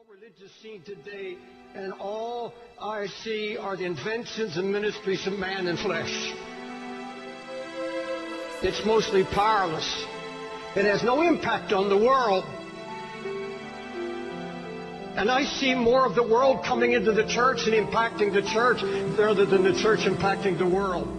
Religious scene today, and all I see are the inventions and ministries of man and flesh. It's mostly powerless. It has no impact on the world. And I see more of the world coming into the church and impacting the church rather than the church impacting the world.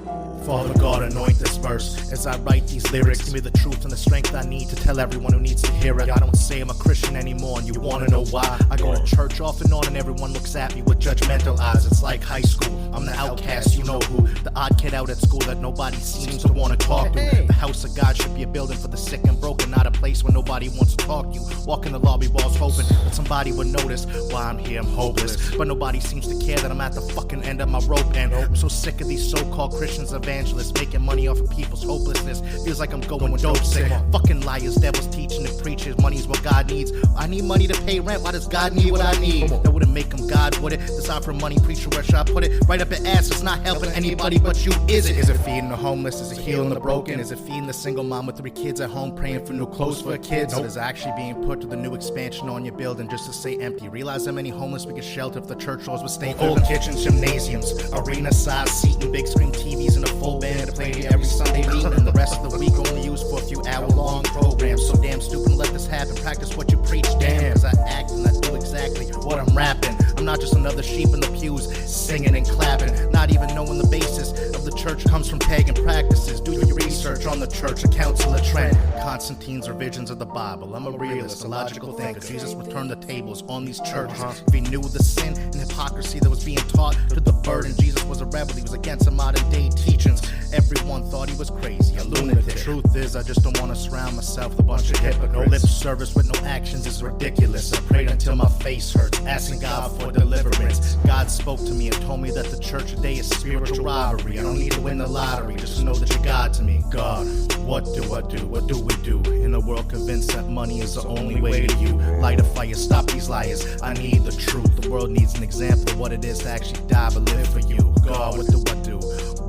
Father God, anoint this verse as I write these lyrics. Give me the truth and the strength I need to tell everyone who needs to hear it. I don't say I'm a Christian anymore, and you want to know why. I go to church off and on, and everyone looks at me with judgmental eyes. It's like high school. I'm the outcast, you know who. The odd kid out at school that nobody seems to want to talk to. The house of God should be a building for the sick and broken, not a place where nobody wants to talk to you. Walk in the lobby walls hoping that somebody would notice why I'm here, I'm hopeless. But nobody seems to care that I'm at the fucking end of my rope. And I'm so sick of these so-called Christians, evangelists, making money off of people's hopelessness. Feels like I'm going dope sick. Fucking liars, devils teaching and preachers. Money's what God needs. I need money to pay rent. Why does God need what I need? That wouldn't make him God, would it? Decide for money, preacher, where should I put it? Right up your ass, it's not helping anybody but you, is it? Is it feeding the homeless? Is it healing the broken? Is it feeding the single mom with 3 kids at home praying for new clothes for her kids? Or is it actually being put to the new expansion on your building just to stay empty? Realize how many homeless we could shelter if the church doors would stay open. Kitchens, gymnasiums, arena-sized seating, big screen TVs, and a full band to play every Sunday meeting, and the rest of the week only used for a few hour-long programs. So damn stupid, let this happen. Practice what you preach, damn. Cause I act and I do exactly what I'm rapping. I'm not just another sheep in the pews singing and clapping, not even knowing the basis of the church comes from pagan practices. Do your research on the church, a council, a trend. Constantine's revisions of the Bible. I'm a realist, a logical thinker. Jesus would turn the tables on these churches. If he knew the sin and hypocrisy that was being taught to the burden, Jesus was a rebel. He was against the modern day teachings. Everyone thought he was crazy, a lunatic. The truth is, I just don't want to surround myself with a bunch of hypocrites. No lip service with no actions is ridiculous. I prayed until my face hurts, asking God for deliverance. God spoke to me and told me that the church today is spiritual rivalry. I don't need to win the lottery, just know that you're God to me. God, what do I do? What do we do? In a world convinced that money is the only way to you. Light a fire, stop these liars. I need the truth. The world needs an example of what it is to actually die but live for you. God, what do I do?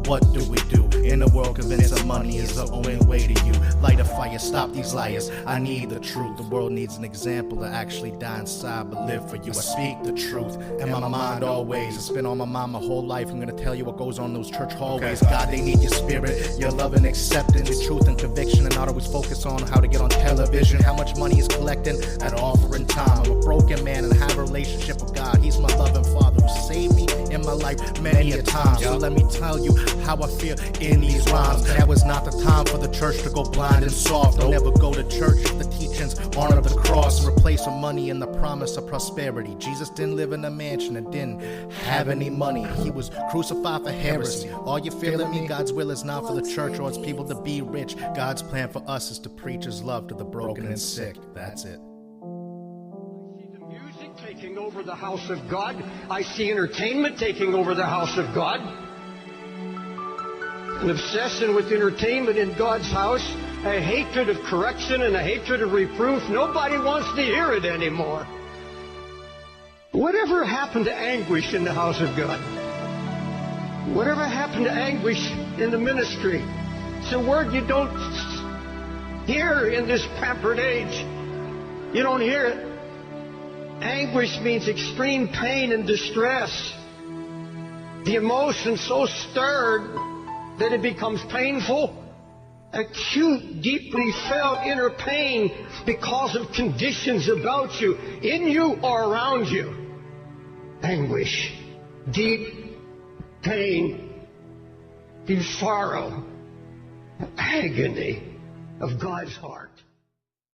What do we do? In a world convinced that money is the only way to you. Light a fire, stop these liars. I need the truth. The world needs an example to actually die inside but live for you. I speak the truth in my mind always. It's been on my mind my whole life. I'm gonna tell you what goes on in those church hallways. God, they need your spirit, your love and acceptance, your truth and conviction, and not always focus on how to get on television, how much money is collecting at offering time. I'm a broken man and I have a relationship with God. He's my loving Father who saved me in my life many a time. So let me tell you how I feel in these rhymes. Now is not the time for the church to go blind and soft. Don't ever go to church if the teachings aren't of the cross, and replace with money and the promise of prosperity. Jesus didn't live in a mansion and didn't have any money. He was crucified for heresy. All you feeling me? God's will is not for the church or its people to be rich. God's plan for us is to preach his love to the broken and sick. That's it. I see the music taking over the house of God. I see entertainment taking over the house of God. An obsession with entertainment in God's house, a hatred of correction and a hatred of reproof. Nobody wants to hear it anymore. Whatever happened to anguish in the house of God? Whatever happened to anguish in the ministry? It's a word you don't hear in this pampered age. You don't hear it. Anguish means extreme pain and distress. The emotion so stirred that it becomes painful, acute, deeply felt inner pain because of conditions about you, in you or around you. Anguish, deep pain, deep sorrow, agony of God's heart.